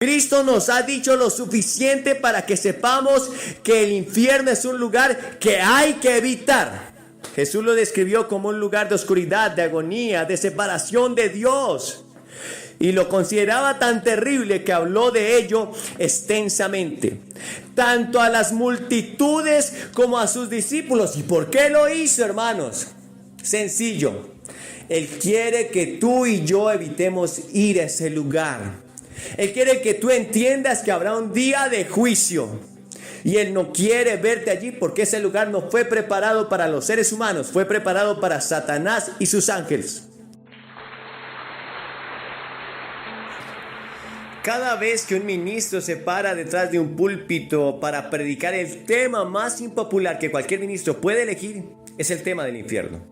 Cristo nos ha dicho lo suficiente para que sepamos que el infierno es un lugar que hay que evitar. Jesús lo describió como un lugar de oscuridad, de agonía, de separación de Dios. Y lo consideraba tan terrible que habló de ello extensamente, tanto a las multitudes como a sus discípulos. ¿Y por qué lo hizo, hermanos? Sencillo. Él quiere que tú y yo evitemos ir a ese lugar. Él quiere que tú entiendas que habrá un día de juicio. Y Él no quiere verte allí porque ese lugar no fue preparado para los seres humanos, fue preparado para Satanás y sus ángeles. Cada vez que un ministro se para detrás de un púlpito para predicar, el tema más impopular que cualquier ministro puede elegir es el tema del infierno.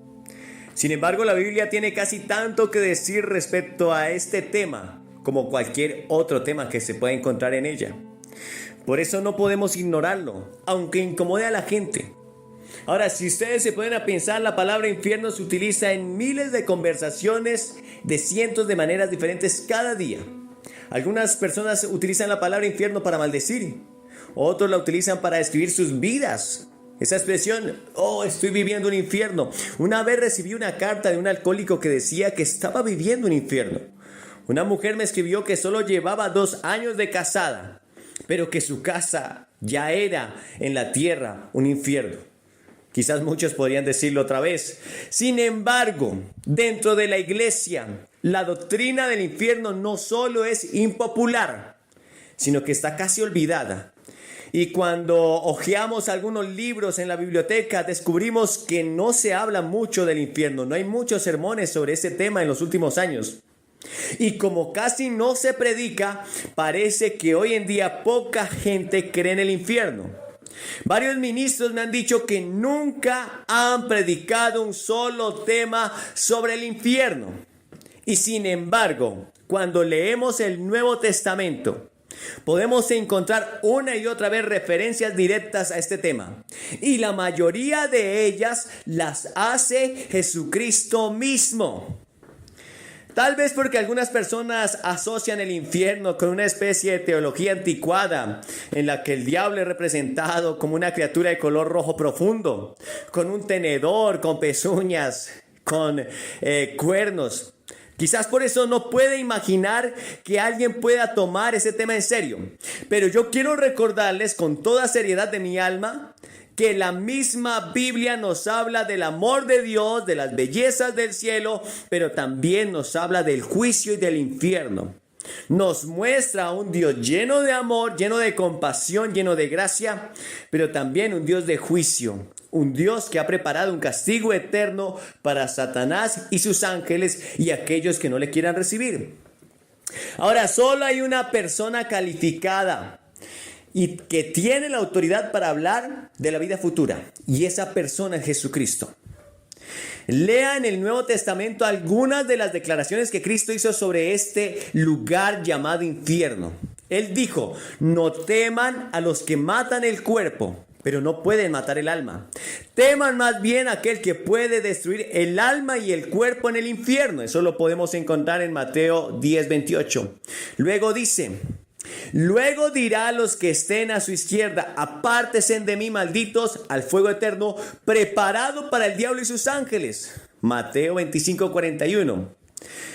Sin embargo, la Biblia tiene casi tanto que decir respecto a este tema como cualquier otro tema que se pueda encontrar en ella. Por eso no podemos ignorarlo, aunque incomode a la gente. Ahora, si ustedes se ponen a pensar, la palabra infierno se utiliza en miles de conversaciones de cientos de maneras diferentes cada día. Algunas personas utilizan la palabra infierno para maldecir, otros la utilizan para describir sus vidas. Esa expresión, estoy viviendo un infierno. Una vez recibí una carta de un alcohólico que decía que estaba viviendo un infierno. Una mujer me escribió que solo llevaba 2 años de casada, pero que su casa ya era en la tierra un infierno. Quizás muchos podrían decirlo otra vez. Sin embargo, dentro de la iglesia, la doctrina del infierno no solo es impopular, sino que está casi olvidada. Y cuando hojeamos algunos libros en la biblioteca, descubrimos que no se habla mucho del infierno. No hay muchos sermones sobre ese tema en los últimos años. Y como casi no se predica, parece que hoy en día poca gente cree en el infierno. Varios ministros me han dicho que nunca han predicado un solo tema sobre el infierno. Y sin embargo, cuando leemos el Nuevo Testamento, podemos encontrar una y otra vez referencias directas a este tema. Y la mayoría de ellas las hace Jesucristo mismo. Tal vez porque algunas personas asocian el infierno con una especie de teología anticuada, en la que el diablo es representado como una criatura de color rojo profundo, con un tenedor, con pezuñas, con cuernos. Quizás por eso no puede imaginar que alguien pueda tomar ese tema en serio. Pero yo quiero recordarles con toda seriedad de mi alma que la misma Biblia nos habla del amor de Dios, de las bellezas del cielo, pero también nos habla del juicio y del infierno. Nos muestra a un Dios lleno de amor, lleno de compasión, lleno de gracia, pero también un Dios de juicio. Un Dios que ha preparado un castigo eterno para Satanás y sus ángeles y aquellos que no le quieran recibir. Ahora, solo hay una persona calificada y que tiene la autoridad para hablar de la vida futura, y esa persona es Jesucristo. Lea en el Nuevo Testamento algunas de las declaraciones que Cristo hizo sobre este lugar llamado infierno. Él dijo: no teman a los que matan el cuerpo, pero no pueden matar el alma. Teman más bien a aquel que puede destruir el alma y el cuerpo en el infierno. Eso lo podemos encontrar en Mateo 10:28. Luego dice: luego dirá a los que estén a su izquierda: apártense de mí, malditos, al fuego eterno preparado para el diablo y sus ángeles. Mateo 25:41.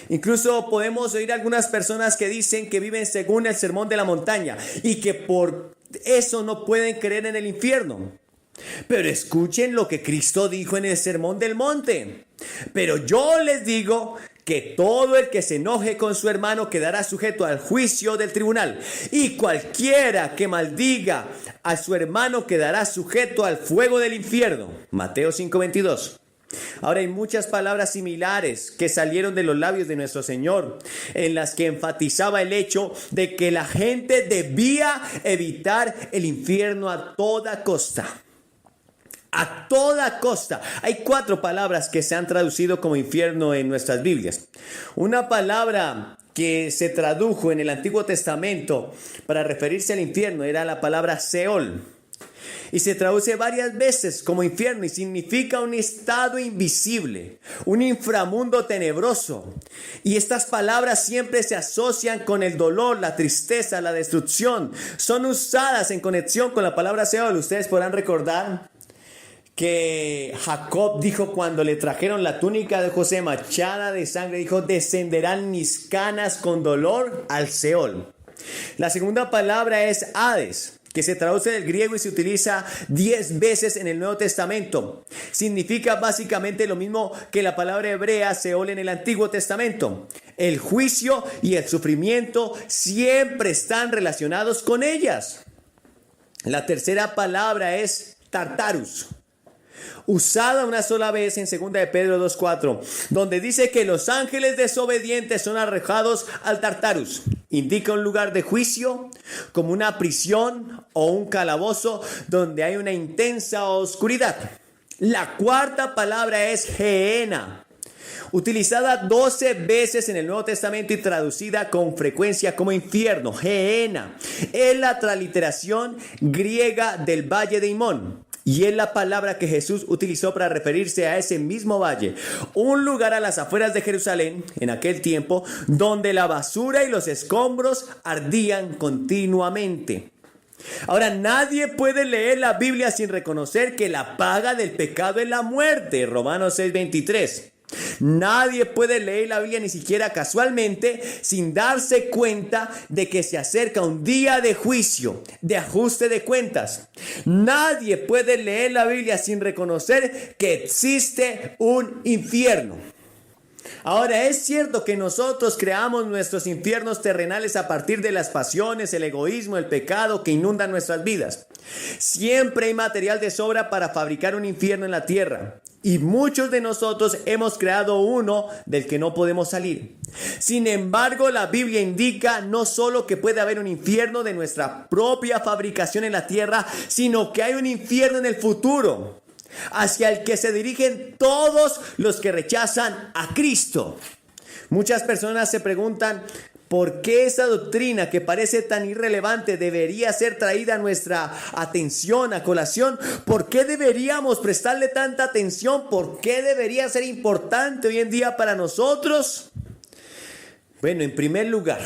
Incluso podemos oír algunas personas que dicen que viven según el sermón de la montaña y que por eso no pueden creer en el infierno. Pero escuchen lo que Cristo dijo en el sermón del monte: pero yo les digo que todo el que se enoje con su hermano quedará sujeto al juicio del tribunal, y cualquiera que maldiga a su hermano quedará sujeto al fuego del infierno. Mateo 5:22. Ahora, hay muchas palabras similares que salieron de los labios de nuestro Señor, en las que enfatizaba el hecho de que la gente debía evitar el infierno a toda costa. A toda costa. Hay 4 palabras que se han traducido como infierno en nuestras Biblias. Una palabra que se tradujo en el Antiguo Testamento para referirse al infierno era la palabra Seol. Y se traduce varias veces como infierno y significa un estado invisible, un inframundo tenebroso. Y estas palabras siempre se asocian con el dolor, la tristeza, la destrucción. Son usadas en conexión con la palabra Seol. Ustedes podrán recordar que Jacob dijo cuando le trajeron la túnica de José manchada de sangre, dijo: descenderán mis canas con dolor al Seol. La segunda palabra es Hades, que se traduce del griego y se utiliza 10 veces en el Nuevo Testamento. Significa básicamente lo mismo que la palabra hebrea Seol en el Antiguo Testamento. El juicio y el sufrimiento siempre están relacionados con ellas. La tercera palabra es Tartarus, usada una sola vez en 2 de Pedro 2:4, donde dice que los ángeles desobedientes son arrojados al Tartarus. Indica un lugar de juicio, como una prisión o un calabozo donde hay una intensa oscuridad. La cuarta palabra es Gehenna, utilizada 12 veces en el Nuevo Testamento y traducida con frecuencia como infierno. Gehenna es la transliteración griega del valle de Himón. Y es la palabra que Jesús utilizó para referirse a ese mismo valle, un lugar a las afueras de Jerusalén en aquel tiempo, donde la basura y los escombros ardían continuamente. Ahora, nadie puede leer la Biblia sin reconocer que la paga del pecado es la muerte, Romanos 6:23. Nadie puede leer la Biblia ni siquiera casualmente sin darse cuenta de que se acerca un día de juicio, de ajuste de cuentas. Nadie puede leer la Biblia sin reconocer que existe un infierno. Ahora, es cierto que nosotros creamos nuestros infiernos terrenales a partir de las pasiones, el egoísmo, el pecado que inundan nuestras vidas. Siempre hay material de sobra para fabricar un infierno en la tierra. Y muchos de nosotros hemos creado uno del que no podemos salir. Sin embargo, la Biblia indica no solo que puede haber un infierno de nuestra propia fabricación en la tierra, sino que hay un infierno en el futuro, hacia el que se dirigen todos los que rechazan a Cristo. Muchas personas se preguntan: ¿por qué esa doctrina que parece tan irrelevante debería ser traída a nuestra atención, a colación? ¿Por qué deberíamos prestarle tanta atención? ¿Por qué debería ser importante hoy en día para nosotros? Bueno, en primer lugar,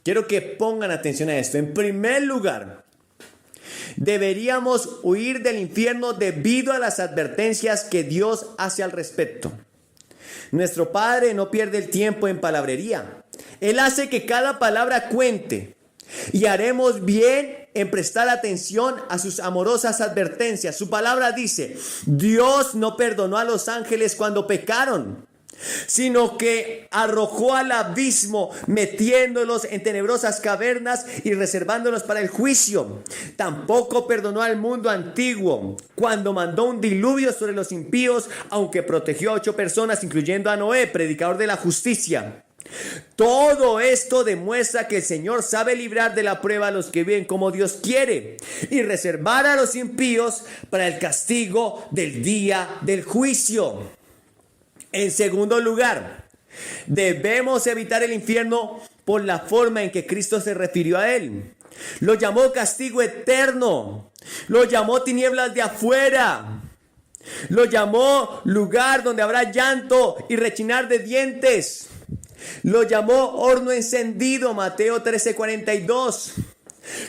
quiero que pongan atención a esto. En primer lugar, deberíamos huir del infierno debido a las advertencias que Dios hace al respecto. Nuestro Padre no pierde el tiempo en palabrería. Él hace que cada palabra cuente, y haremos bien en prestar atención a sus amorosas advertencias. Su palabra dice: Dios no perdonó a los ángeles cuando pecaron, sino que arrojó al abismo, metiéndolos en tenebrosas cavernas y reservándolos para el juicio. Tampoco perdonó al mundo antiguo cuando mandó un diluvio sobre los impíos, aunque protegió a 8 personas, incluyendo a Noé, predicador de la justicia. Todo esto demuestra que el Señor sabe librar de la prueba a los que viven como Dios quiere y reservar a los impíos para el castigo del día del juicio. En segundo lugar, debemos evitar el infierno por la forma en que Cristo se refirió a él. Lo llamó castigo eterno, lo llamó tinieblas de afuera, lo llamó lugar donde habrá llanto y rechinar de dientes. Lo llamó horno encendido, Mateo 13:42.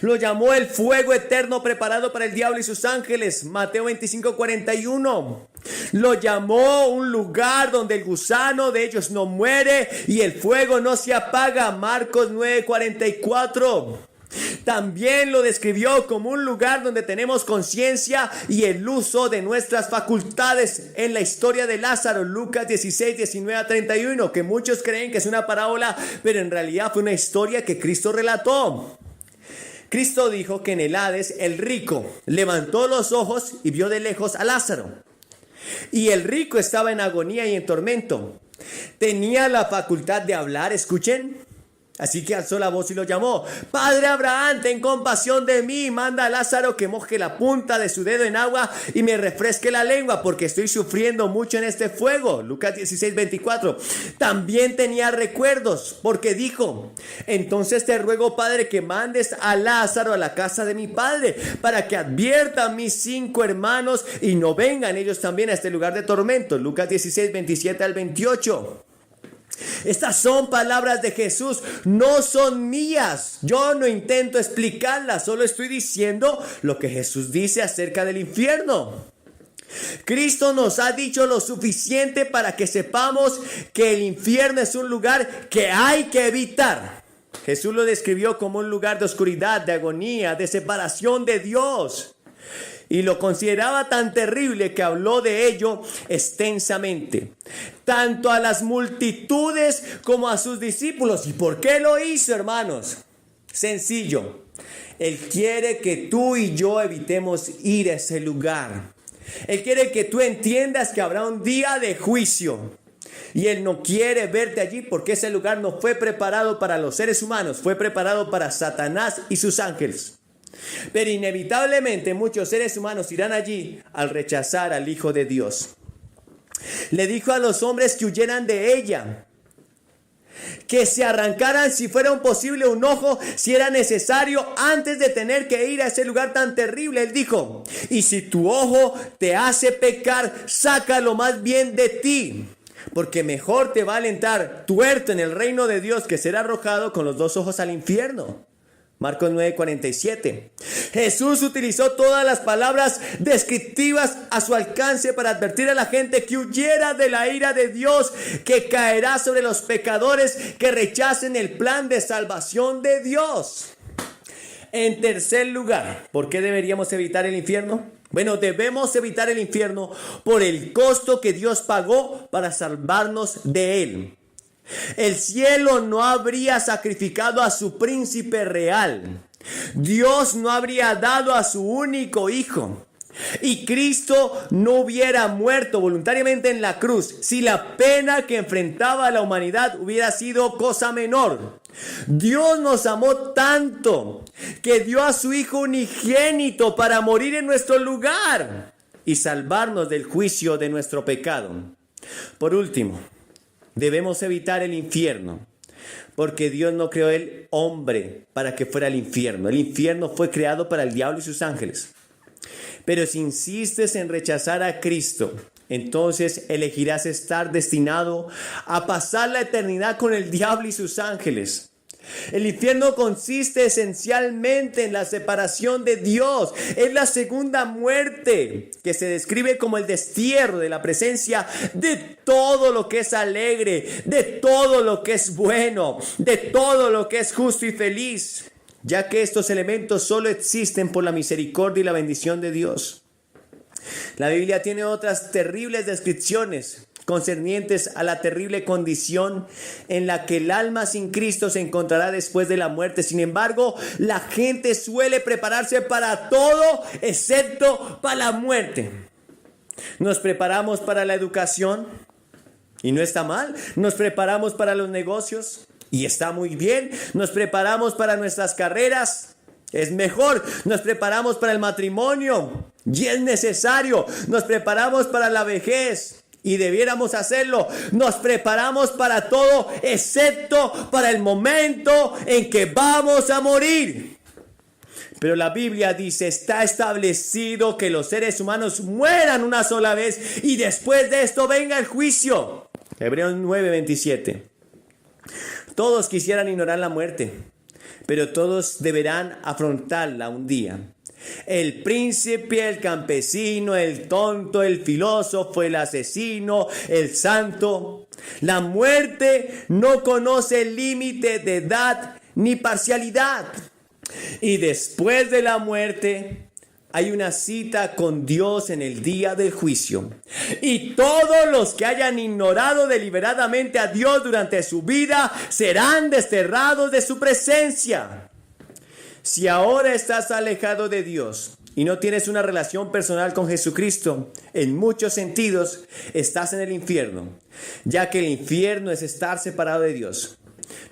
Lo llamó el fuego eterno preparado para el diablo y sus ángeles, Mateo 25:41. Lo llamó un lugar donde el gusano de ellos no muere y el fuego no se apaga, Marcos 9:44. También lo describió como un lugar donde tenemos conciencia y el uso de nuestras facultades en la historia de Lázaro, Lucas 16:19-31, que muchos creen que es una parábola, pero en realidad fue una historia que Cristo relató. Cristo dijo que en el Hades el rico levantó los ojos y vio de lejos a Lázaro. Y el rico estaba en agonía y en tormento. Tenía la facultad de hablar, escuchen. Así que alzó la voz y lo llamó: Padre Abraham, ten compasión de mí, manda a Lázaro que moje la punta de su dedo en agua y me refresque la lengua, porque estoy sufriendo mucho en este fuego. Lucas 16:24. También tenía recuerdos, porque dijo: entonces te ruego, Padre, que mandes a Lázaro a la casa de mi padre, para que advierta a mis 5 hermanos y no vengan ellos también a este lugar de tormento. Lucas 16:27-28. Estas son palabras de Jesús, no son mías. Yo no intento explicarlas, solo estoy diciendo lo que Jesús dice acerca del infierno. Cristo nos ha dicho lo suficiente para que sepamos que el infierno es un lugar que hay que evitar. Jesús lo describió como un lugar de oscuridad, de agonía, de separación de Dios. Y lo consideraba tan terrible que habló de ello extensamente, tanto a las multitudes como a sus discípulos. ¿Y por qué lo hizo, hermanos? Sencillo. Él quiere que tú y yo evitemos ir a ese lugar. Él quiere que tú entiendas que habrá un día de juicio. Y Él no quiere verte allí, porque ese lugar no fue preparado para los seres humanos, fue preparado para Satanás y sus ángeles. Pero inevitablemente muchos seres humanos irán allí al rechazar al Hijo de Dios. Le dijo a los hombres que huyeran de ella, que se arrancaran si fuera posible un ojo, si era necesario, antes de tener que ir a ese lugar tan terrible. Él dijo: y si tu ojo te hace pecar, sácalo más bien de ti, porque mejor te va a alentar tuerto en el reino de Dios que ser arrojado con los 2 ojos al infierno. Marcos 9:47. Jesús utilizó todas las palabras descriptivas a su alcance para advertir a la gente que huyera de la ira de Dios que caerá sobre los pecadores que rechacen el plan de salvación de Dios. En tercer lugar, ¿por qué deberíamos evitar el infierno? Bueno, debemos evitar el infierno por el costo que Dios pagó para salvarnos de él. El cielo no habría sacrificado a su príncipe real. Dios no habría dado a su único hijo. Y Cristo no hubiera muerto voluntariamente en la cruz si la pena que enfrentaba a la humanidad hubiera sido cosa menor. Dios nos amó tanto que dio a su Hijo unigénito para morir en nuestro lugar y salvarnos del juicio de nuestro pecado. Por último, debemos evitar el infierno, porque Dios no creó el hombre para que fuera al infierno. El infierno fue creado para el diablo y sus ángeles. Pero si insistes en rechazar a Cristo, entonces elegirás estar destinado a pasar la eternidad con el diablo y sus ángeles. El infierno consiste esencialmente en la separación de Dios. Es la segunda muerte, que se describe como el destierro de la presencia de todo lo que es alegre, de todo lo que es bueno, de todo lo que es justo y feliz, ya que estos elementos solo existen por la misericordia y la bendición de Dios. La Biblia tiene otras terribles descripciones concernientes a la terrible condición en la que el alma sin Cristo se encontrará después de la muerte. Sin embargo, la gente suele prepararse para todo excepto para la muerte. Nos preparamos para la educación y no está mal. Nos preparamos para los negocios y está muy bien. Nos preparamos para nuestras carreras. Es mejor. Nos preparamos para el matrimonio y es necesario. Nos preparamos para la vejez y debiéramos hacerlo. Nos preparamos para todo excepto para el momento en que vamos a morir. Pero la Biblia dice: está establecido que los seres humanos mueran una sola vez y después de esto venga el juicio. Hebreos 9:27. Todos quisieran ignorar la muerte, pero todos deberán afrontarla un día. El príncipe, el campesino, el tonto, el filósofo, el asesino, el santo. La muerte no conoce límite de edad ni parcialidad. Y después de la muerte hay una cita con Dios en el día del juicio. Y todos los que hayan ignorado deliberadamente a Dios durante su vida serán desterrados de su presencia. Si ahora estás alejado de Dios y no tienes una relación personal con Jesucristo, en muchos sentidos estás en el infierno, ya que el infierno es estar separado de Dios.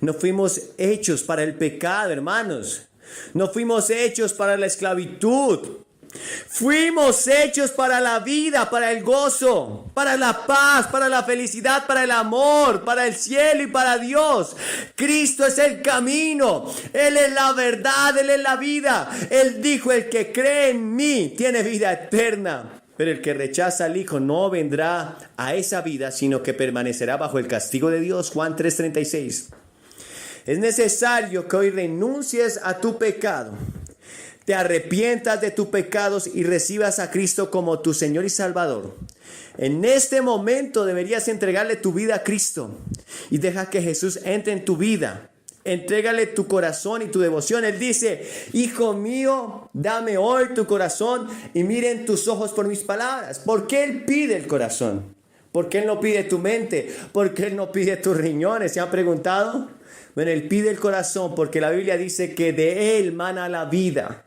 No fuimos hechos para el pecado, hermanos. No fuimos hechos para la esclavitud. Fuimos hechos para la vida, para el gozo, para la paz, para la felicidad, para el amor, para el cielo y para Dios. Cristo es el camino, Él es la verdad, Él es la vida. Él dijo: el que cree en mí tiene vida eterna. Pero el que rechaza al Hijo no vendrá a esa vida, sino que permanecerá bajo el castigo de Dios. Juan 3:36. Es necesario que hoy renuncies a tu pecado, te arrepientas de tus pecados y recibas a Cristo como tu Señor y Salvador. En este momento deberías entregarle tu vida a Cristo y deja que Jesús entre en tu vida. Entrégale tu corazón y tu devoción. Él dice: hijo mío, dame hoy tu corazón y miren tus ojos por mis palabras. ¿Por qué Él pide el corazón? ¿Por qué Él no pide tu mente? ¿Por qué Él no pide tus riñones? ¿Se han preguntado? Bueno, Él pide el corazón porque la Biblia dice que de Él mana la vida.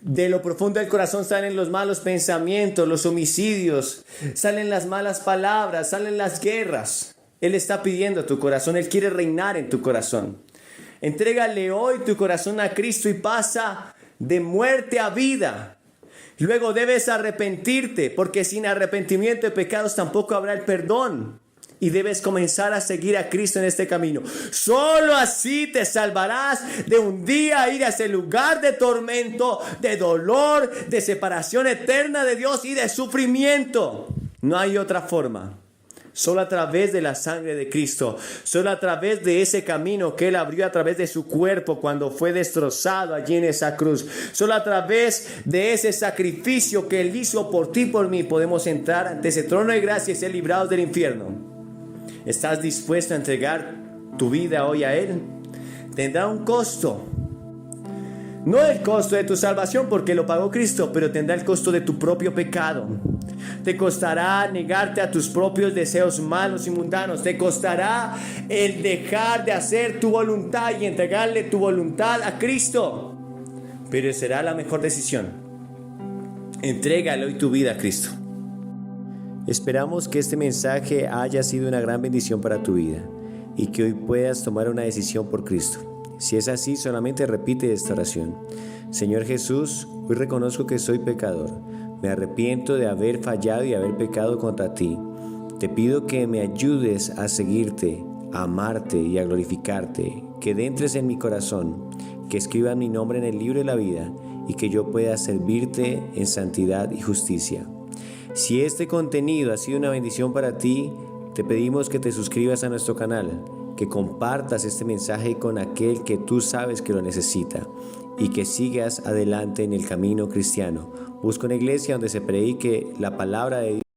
De lo profundo del corazón salen los malos pensamientos, los homicidios, salen las malas palabras, salen las guerras. Él está pidiendo tu corazón, Él quiere reinar en tu corazón. Entrégale hoy tu corazón a Cristo y pasa de muerte a vida. Luego debes arrepentirte, porque sin arrepentimiento de pecados tampoco habrá el perdón. Y debes comenzar a seguir a Cristo en este camino. Solo así te salvarás de un día ir a ese lugar de tormento, de dolor, de separación eterna de Dios y de sufrimiento. No hay otra forma. Solo a través de la sangre de Cristo, solo a través de ese camino que Él abrió a través de su cuerpo cuando fue destrozado allí en esa cruz, solo a través de ese sacrificio que Él hizo por ti y por mí, podemos entrar ante ese trono de gracia y ser librados del infierno. ¿Estás dispuesto a entregar tu vida hoy a Él? Tendrá un costo. No el costo de tu salvación porque lo pagó Cristo, pero tendrá el costo de tu propio pecado. Te costará negarte a tus propios deseos malos y mundanos. Te costará el dejar de hacer tu voluntad y entregarle tu voluntad a Cristo. Pero será la mejor decisión. Entrégale hoy tu vida a Cristo. Esperamos que este mensaje haya sido una gran bendición para tu vida y que hoy puedas tomar una decisión por Cristo. Si es así, solamente repite esta oración. Señor Jesús, hoy reconozco que soy pecador. Me arrepiento de haber fallado y haber pecado contra ti. Te pido que me ayudes a seguirte, a amarte y a glorificarte, que entres en mi corazón, que escribas mi nombre en el libro de la vida y que yo pueda servirte en santidad y justicia. Si este contenido ha sido una bendición para ti, te pedimos que te suscribas a nuestro canal, que compartas este mensaje con aquel que tú sabes que lo necesita y que sigas adelante en el camino cristiano. Busca una iglesia donde se predique la palabra de Dios.